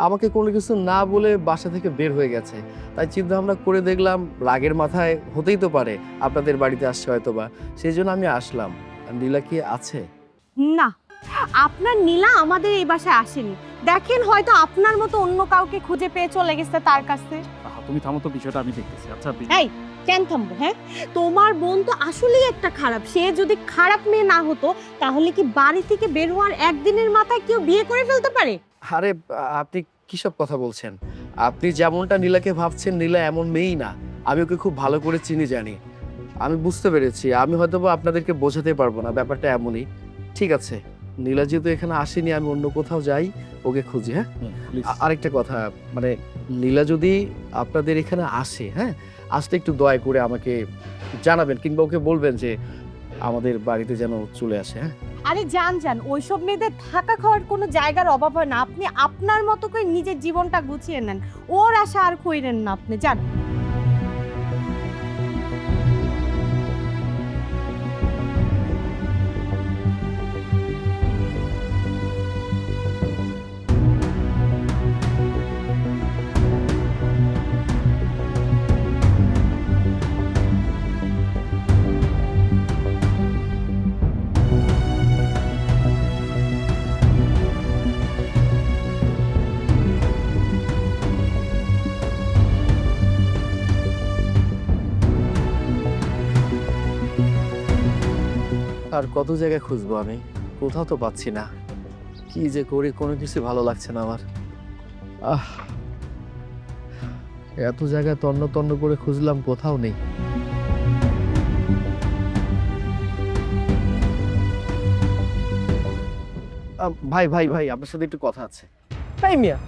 আমাকে কোনো কিছু না বলে বাসা থেকে বের হয়ে গেছে। তাই চিন্তা ভাবনা করে দেখলাম রাগের মাথায় হতেই তো পারে আপনাদের বাড়িতে আসছে হয়তো বা, সেই জন্য আমি আসলাম। আর নীলা কি আছে? না, আপনার নীলা আমাদের এই বাসায় আসেনি। দেখেন, হয়তো আপনার মতো অন্য কাউকে খুঁজে পেয়ে চলে গেছে তার কাছে। তুমি থামো তো, বিষয়টা আমি দেখতেছি। আচ্ছা এই কেন থামবো? হ্যাঁ, তোমার বোন তো আসলেই একটা খারাপ। সে যদি খারাপ মেয়ে না হতো তাহলে কি বাড়ি থেকে বের হওয়ার একদিনের মাথায় কেউ বিয়ে করে ফেলতে পারে? আরে আপনি কিসব কথা বলছেন? আপনি যেমনটা নীলাকে ভাবছেন, নীলা এমন মেয়েই না। আমি ওকে খুব ভালো করে চিনি, জানি। আমি বুঝতে পেরেছি। আমি হয়তো বা আপনাদেরকে বোঝাতে পারবো না, ব্যাপারটা এমনই। ঠিক আছে, নীলা যেহেতু এখানে আসেনি, আমি অন্য কোথাও যাই, ওকে খুঁজি। হ্যাঁ, আরেকটা কথা, মানে নীলা যদি আপনাদের এখানে আসে, হ্যাঁ, আসতে একটু দয়া করে আমাকে জানাবেন, কিংবা ওকে বলবেন যে আমাদের বাড়িতে যেন চলে আসে। হ্যাঁ, আরে যান, ওইসব মেয়েদের থাকা খাওয়ার কোনো জায়গার অভাব হয় না। আপনি আপনার মতো করে নিজের জীবনটা গুছিয়ে নেন, ওর আশা আর কইরেন না। আপনি যান। আর কত জায়গায় খুঁজবো আমি, কোথাও তো পাচ্ছি না। কি যে করি, কোনো কিছু ভালো লাগছে না আমার। এত জায়গায় তন্ন তন্ন করে খুঁজলাম, কোথাও নেই। ভাই ভাই ভাই, আপনার সাথে একটু কথা আছে। তাই মিয়া,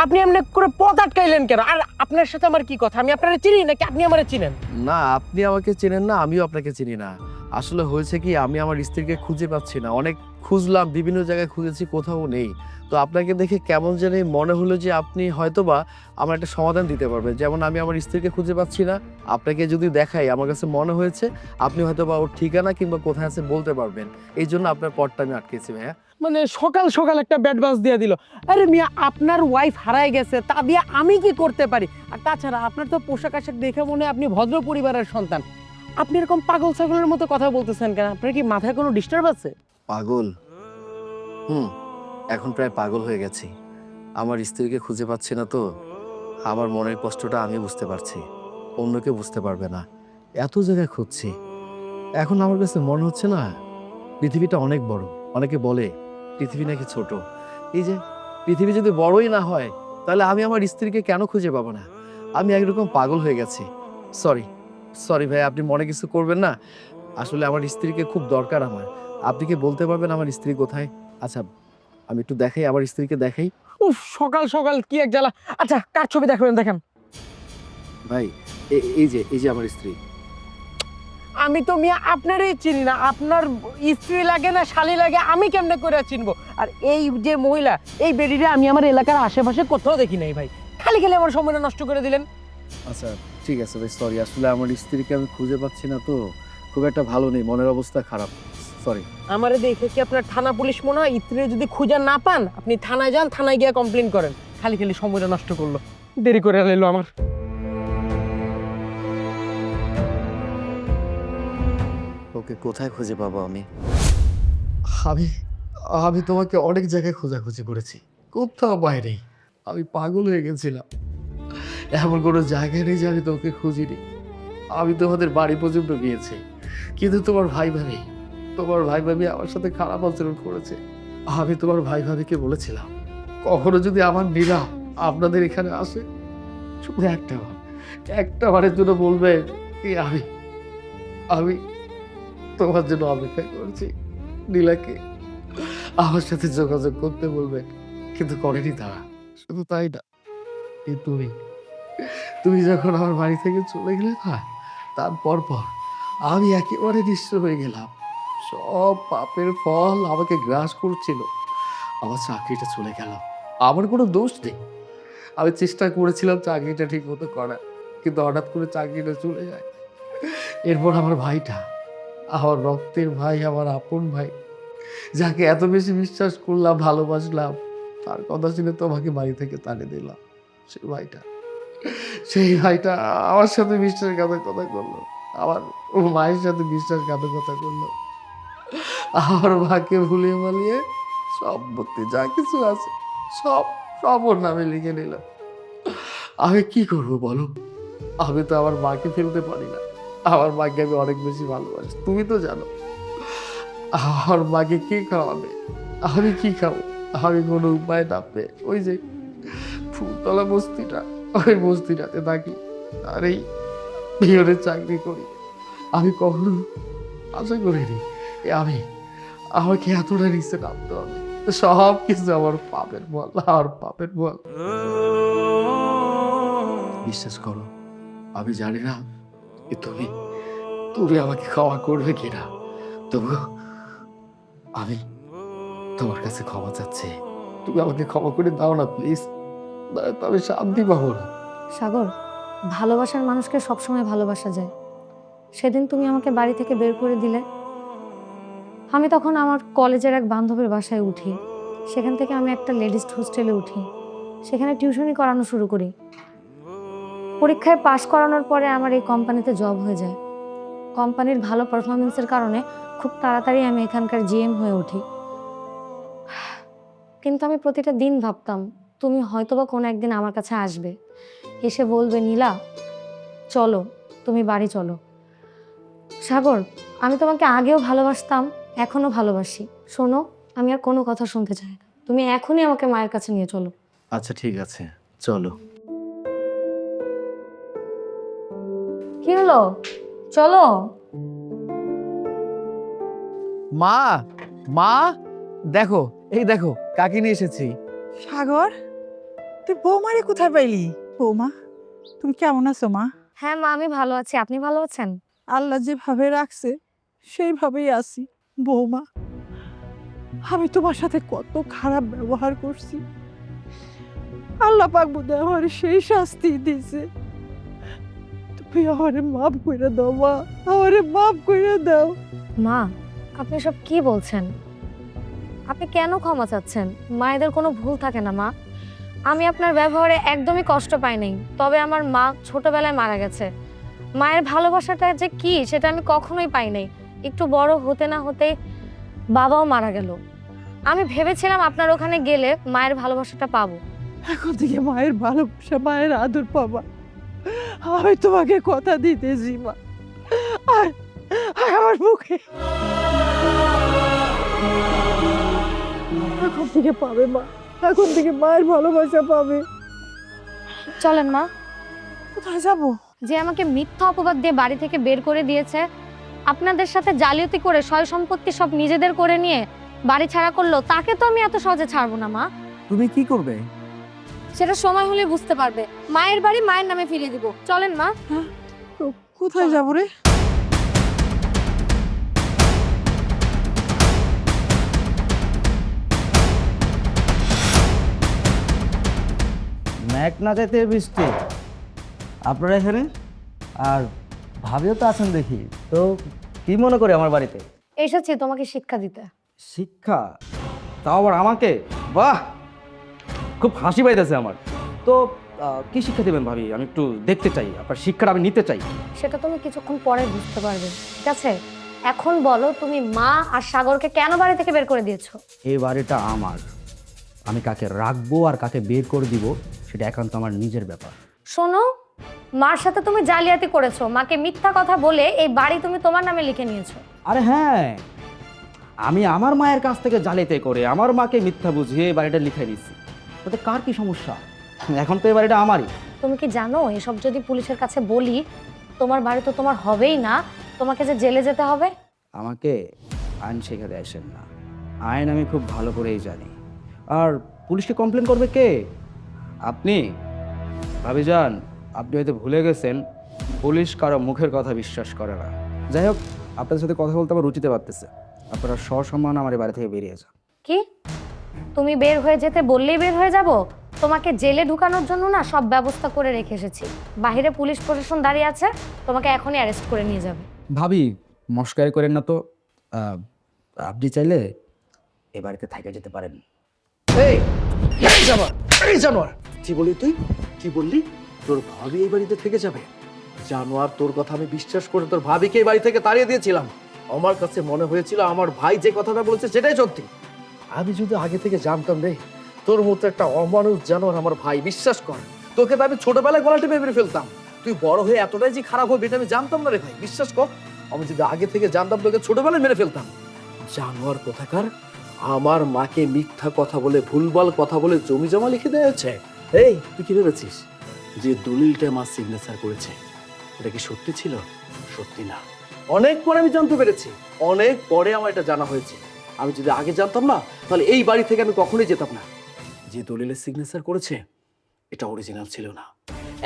আপনি এমনি করে পথ আটকাইলেন কেন? আর আপনার সাথে আমার কি কথা? আমি আপনারা চিনি নাকি আপনি আমারে চিনেন? না, আপনি আমাকে চেনেন না, আমিও আপনাকে চিনি না। আসলে হয়েছে কি, আমি আমার স্ত্রীকে খুঁজে পাচ্ছি না, অনেক খুঁজলাম, বিভিন্ন জায়গায় খুঁজেছি, কোথাও নেই। তো আপনাকে দেখে কেমন জানি মনে হলো যে আপনি হয়তোবা আমার একটা সমাধান দিতে পারবেন। যেমন আমি আমার স্ত্রীকে খুঁজে পাচ্ছি না, আপনাকে যদি দেখাই আমার কাছে মনে হয়েছে আপনি হয়তোবা ওর ঠিকানা কিংবা কোথায় আছে বলতে পারবেন। এই জন্য আপনার পথটা আমি আটকেছি ভাইয়া। মানে সকাল সকাল একটা ব্যাড বাস দিয়ে দিল। আরে মিয়া, আপনার ওয়াইফ হারায় গেছে, তা দিয়ে আমি কি করতে পারি? আর তাছাড়া আপনার তো পোশাক আশাক দেখে মনে হয় আপনি ভদ্র পরিবারের সন্তান। আপনি এরকম পাগল ছাগলের মতো কথা বলতেছেন কেন? আপনার কি মাথায় কোনো ডিস্টার্ব আছে? পাগল? এখন প্রায় পাগল হয়ে গেছি। আমার স্ত্রীকে খুঁজে পাচ্ছি না তো আমার মনের কষ্টটা আমি বুঝতে পারছি, অন্য কেউ বুঝতে পারবে না। এত জায়গায় খুঁজছি, এখন আমার কাছে মনে হচ্ছে না পৃথিবীটা অনেক বড়। অনেকে বলে পৃথিবী নাকি ছোট। এই যে পৃথিবী যদি বড়ই না হয় তাহলে আমি আমার স্ত্রীকে কেন খুঁজে পাবো না? আমি একরকম পাগল হয়ে গেছি। সরি ভাই, আপনি মনে কিছু করবেন না। আসলে আমার স্ত্রীকে খুব দরকার আমার। আপনি কি বলতে পারবেন আমার স্ত্রী কোথায়? আচ্ছা, আমি একটু দেখাই, আমার স্ত্রীকে দেখাই। উফ, সকাল সকাল কি এক জ্বালা। আচ্ছা, কার ছবি দেখাবেন দেখেন। ভাই, এই যে আমার স্ত্রী। আমি তো মিয়া আপনারই চিনি না। আপনার স্ত্রী লাগে না শালি লাগে, আমি কেমনে করে চিনবো? আর এই যে মহিলা, এই বেডিটা আমি আমার এলাকার আশেপাশে কোথাও দেখি নাই ভাই। খালি খালি আমার সময়টা নষ্ট করে দিলেন। আচ্ছা ঠিক আছে ভাই, সরি। আসলে আমার স্ত্রীকে আমি খুঁজে পাচ্ছি না তো, খুব একটা ভালো নেই, মনের অবস্থা খারাপ। সরি। আমারে দেখে কি আপনার থানা পুলিশ মনে হয়? স্ত্রী যদি খুঁজে না পান আপনি থানায় যান, থানায় গিয়ে কমপ্লেন করেন। খালি খালি সময়টা নষ্ট করলো, দেরি করে নিল আমার। ওকে কোথায় খুঁজে পাবো আমি? আমি তোমাকে অনেক জায়গায় খোঁজাখুঁজি করেছি, কোথাও বাইরে। আমি পাগল হয়ে গেছিলাম। এমন কোনো জায়গায় নেই যে আমি তোকে খুঁজিনি। আমি তোমাদের বাড়ি পর্যন্ত গিয়েছি, কিন্তু তোমার ভাই ভাবি আমার সাথে খারাপ আচরণ করেছে। আমি তোমার ভাই ভাবিকে বলেছিলাম কখনো যদি আমার নীলা আপনাদের এখানে আসে, শুধু একটা বারের জন্য বলবে কি আমি তোমার জন্য অপেক্ষা করছি। নীলাকে আমার সাথে যোগাযোগ করতে বলবেন, কিন্তু করেনি তারা। শুধু তাই না, এই তুমি যখন আমার বাড়ি থেকে চলে গেলে না, তারপর আমি একেবারে নিঃস্ব হয়ে গেলাম। সব পাপের ফল আমাকে গ্রাস করছিল। আমার চাকরিটা চলে গেল, আমার কোনো দোষ নেই। আমি চেষ্টা করেছিলাম চাকরিটা ঠিক মতো করার, কিন্তু হঠাৎ করে চাকরিটা চলে যায়। এরপর আমার ভাইটা, আমার রক্তের ভাই, আমার আপন ভাই, যাকে এত বেশি বিশ্বাস করলাম, ভালোবাসলাম, তার কথা শুনে তোমাকে বাড়ি থেকে তাড়িয়ে দিলাম। সেই ভাইটা আমার সাথে বিশ্বাসঘাতকতা করলো, আমার মায়ের সাথে বিশ্বাসঘাতকতা করলো। আমার মাকে ভুলিয়ে মালিয়ে সম্পত্তি যা কিছু আছে সব ওর নামে লিখে নিল। আমি কি করবো বলো? আমি তো আমার মাকে ফেলতে পারি না। আমার মাকে আমি অনেক বেশি ভালোবাসি, তুমি তো জানো। আমার মাকে কে খাওয়াবে? আমি কি খাবো? আমি কোনো উপায় না পেয়ে ওই যে ফুলতলা বস্তিটা, ওই বস্তিটাতে থাকি আর এই পিয়নের চাকরি করি। আমি কখনো আশা করিনি আমাকে এতটা নিচে নামতে হবে। সব কিছু আমার পাপের বল। বিশ্বাস করো, আমি জানি না তুমি আমাকে ক্ষমা করবে কিনা, তবু আমি তোমার কাছে ক্ষমা চাচ্ছি। তুমি আমাকে ক্ষমা করে দাও না প্লিজ, তবে শান্তি পাবো না। সাগর, ভালোবাসার মানুষকে সবসময় ভালোবাসা যায়। সেদিন তুমি আমাকে বাড়ি থেকে বের করে দিলে, আমি তখন আমার কলেজের এক বান্ধবীর বাসায় উঠি। সেখান থেকে আমি একটা লেডিস হোস্টেলে উঠি, সেখানে টিউশনি করানো শুরু করি। পরীক্ষায় পাশ করানোর পরে আমার এই কোম্পানিতে জব হয়ে যায়। কোম্পানির ভালো পারফরমেন্সের কারণে খুব তাড়াতাড়ি আমি এখানকার জিএম হয়ে উঠি। কিন্তু আমি প্রতিটা দিন ভাবতাম তুমি হয়তোবা কোনো একদিন আমার কাছে আসবে, এসে বলবে নীলা চলো, তুমি বাড়ি চলো। সাগর, আমি তোমাকে আগেও ভালোবাসতাম, এখনো ভালোবাসি। শোনো, আমি আর কোনো কথা শুনতে চাই না। তুমি এখনই আমাকে মায়ের কাছে নিয়ে চলো। আচ্ছা ঠিক আছে, চলো। কি হলো? চলো। মা দেখো, এই দেখো কাকে নিয়ে এসেছি। সাগর, তুই বৌমারে কোথায় পাইলি? বৌমা, তুমি কেমন আছো মা? হ্যাঁ মা, আমি ভালো আছি। আপনি ভালো আছেন? আল্লাহ যেভাবে রাখছে সেইভাবেই আছি। বৌমা, আমি তোমার সাথে কত খারাপ ব্যবহার করছি, আল্লাহ পাক বোধহয় আমার সেই শাস্তি দিছে। তুমি আমারে মাফ করে দাও মা, আমারে মাফ করে দাও। মা, আপনি সব কি বলছেন? আপনি কেন ক্ষমা চাচ্ছেন? মায়েদের কোনো ভুল থাকে না মা। আমি আপনার ব্যবহারে একদমই কষ্ট পাই নাই, তবে আমার মা ছোটবেলায় মারা গেছে। মায়ের ভালোবাসাটা যে কি সেটা আমি কখনোই পাই নাই। একটু বড় হতে না হতে বাবাও মারা গেল। আমি ভেবেছিলাম আপনার ওখানে গেলে মায়ের ভালোবাসাটা পাবো। এখন থেকে মায়ের ভালোবাসা, মায়ের আদর পাবা। আমি তোমাকে কথা দিতেছি মা, আয় আয় আমার মুখে। এখন থেকে পাবে মা, এখন থেকে মায়ের ভালোবাসা পাবে। চলেন মা। কোথায় যাবো? যে আমাকে মিথ্যা অপবাদ দিয়ে বাড়ি থেকে বের করে দিয়েছে, আপনাদের সাথে জালিয়াতি করে সয় সম্পত্তি সব নিজেদের করে নিয়ে বাড়ি ছাড়া করলো, তাকে তো আমি এত সহজে ছাড়বো না মা। তুমি কি করবে? সেটা সময় হলে বুঝতে পারবে। মায়ের বাড়ি মায়ের নামে ফিরিয়ে দিব। চলেন মা। কোথায় যাবো রে? ম্যাক না চাইতে বৃষ্টি, আপনারা এখানে? আর ভাবিও তো আছেন দেখি, তো কি মনে করে আমার বাড়িতে? এসেছি তোমাকে শিক্ষা দিতে। শিক্ষা? তাও আবার আমাকে? বাহ, খুব হাসি পাইতেছে আমার। তো কি শিক্ষা দেবেন ভাবি? আমি একটু দেখতে চাই, আপনার শিক্ষাটা আমি নিতে চাই। সেটা তুমি কিছুক্ষণ পরে বুঝতে পারবে, ঠিক আছে? এখন বলো, তুমি মা আর সাগরকে কেন বাড়ি থেকে বের করে দিয়েছো? এই বাড়িটা আমার, আমি কাকে রাখবো আর কাকে বের করে দিব সেটা একান্ত আমার নিজের ব্যাপার। শোনো, মার সাথে তুমি জালিয়াতি করেছো, মাকে মিথ্যা কথা বলে এই বাড়ি তুমি তোমার নামে লিখে নিয়েছো। আরে হ্যাঁ, আমি আমার মায়ের কাছ থেকে জালিয়াতি করে আমার মাকে মিথ্যা বুঝিয়ে এই বাড়িটা লিখে দিচ্ছি। তাতে কার কি সমস্যা? এখন তো এই বাড়িটা আমারই। তুমি কি জানো এসব যদি পুলিশের কাছে বলি, তোমার বাড়ি তো তোমার হবেই না, তোমাকে যে জেলে যেতে হবে। আমাকে আইন শেখাতে আসেন না, আইন আমি খুব ভালো করেই জানি। আর পুলিশকে কমপ্লেন করবে কে? আপনি। ভাবিজান, আপনি হয়তো ভুলে গেছেন পুলিশ কারো মুখের কথা বিশ্বাস করে না। যাই হোক, আপনাদের সাথে কথা বলতে আমার রুচিতে পারতেছে। আপনারা সসম্মান আমার এই বাড়ি থেকে বেরিয়ে যান। কি? তুমি বের হয়ে যেতে বললেই বের হয়ে যাব? তোমাকে জেলে ঢুকানোর জন্য না সব ব্যবস্থা করে রেখে এসেছি। বাইরে পুলিশ প্রশাসন দাঁড়িয়ে আছে, তোমাকে এখনই অ্যারেস্ট করে নিয়ে যাবে। ভাবি, মস্কারি করেন না তো। আপনি চাইলে এ বাড়িতে থেকে যেতে পারেন। এই জানোয়ার, এই জানোয়ার, কি বলি তুই? কি বললি? তোর ভাবি এই বাড়িতে থেকে যাবে? জানোয়ার, তোর কথা আমি বিশ্বাস করে তোর ভাবিকে এই বাড়ি থেকে তাড়িয়ে দিয়েছিলাম। আমার কাছে মনে হয়েছিল আমার ভাই যে কথাটা বলেছে সেটাই সত্যি। আমি যদি আগে থেকে জানতাম রে তোর মতো একটা অমানুষ জানোয়ার আমার ভাই, বিশ্বাস কর, তোকে তো আমি ছোটবেলায় গলা টিপে মেরে ফেলতাম। তুই বড় হয়ে এতটাই যে খারাপ হবে এটা আমি জানতাম না রে ভাই, বিশ্বাস কর। আমি যদি আগে থেকে জানতাম তোকে ছোটবেলায় মেরে ফেলতাম। জানোয়ার কোথাকার, আমার মাকে মিথ্যা কথা বলে, ভুলভাল কথা বলে জমি জমা লিখে দেওয়া হয়েছে। এই তুই কি ভেবেছিস যে দলিলটা মা সিগনেচার করেছে এটা কি সত্যি ছিল? সত্যি না। অনেক পরে আমি জানতে পেরেছি, অনেক পরে আমার এটা জানা হয়েছে। আমি যদি আগে জানতাম না তাহলে এই বাড়ি থেকে আমি কখনোই যেতাম না। যে দলিলের সিগনেচার করেছে এটা অরিজিনাল ছিল না।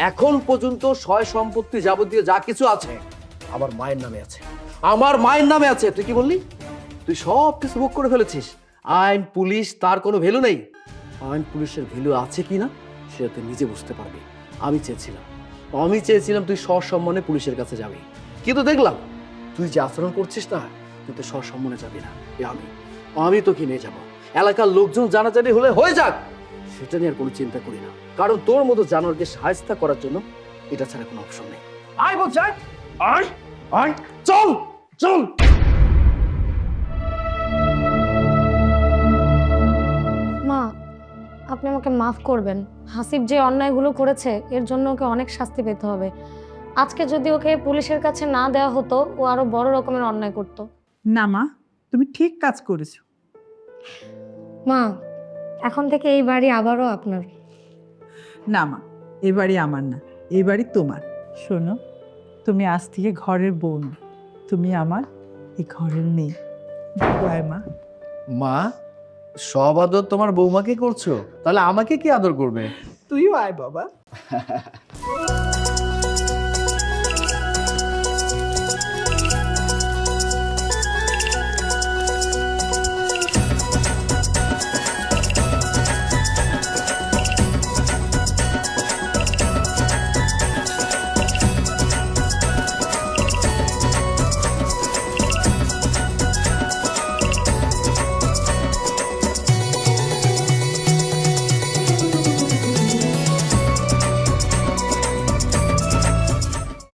এখন পর্যন্ত সয় সম্পত্তি যাবতীয় যা কিছু আছে আমার মায়ের নামে আছে, আমার মায়ের নামে আছে। তুই কি বললি? তুই সব কিছু ভোগ করে ফেলেছিস। আইন পুলিশ তার কোনো ভ্যালু নেই। আইন পুলিশের ভ্যালু আছে কিনা সেটা তুই নিজে বুঝতে পারবি। আমি চেয়েছিলাম তুই সসম্মানে পুলিশের কাছে যাবি, কিন্তু দেখলাম তুই যে আচরণ করছিস না, তুই তো সসম্মানে যাবি না। আমি তোকে নিয়ে যাবো, এলাকার লোকজন জানাজানি হলে হয়ে যাক, সেটা নিয়ে আর কোনো চিন্তা করি না। কারণ তোর মতো জানোয়ারকে সাহায্য করার জন্য এটা ছাড়া কোনো অপশন নেই। আয় বল, যাই, আয় আয়, চল চল। মা, আপনি আমাকে মাফ করবেন। হাসিব যে অন্যায়গুলো করেছে এর জন্য ওকে অনেক শাস্তি পেতে হবে। আজকে যদি ওকে পুলিশের কাছে না দেওয়া হতো, ও আরো বড় রকমের অন্যায় করতো। না মা, তুমি ঠিক কাজ করেছো। মা, এখন থেকে এই বাড়ি আবারও আপনার। না মা, এই বাড়ি আমার না, এই বাড়ি তোমার। শোনো, তুমি আজ থেকে ঘরের বউ না, তুমি আমার এই ঘরের মেয়ে। বাই মা। মা, সব আদর তোমার বৌমাকে করছো, তাহলে আমাকে কি আদর করবে? তুইও আয় বাবা।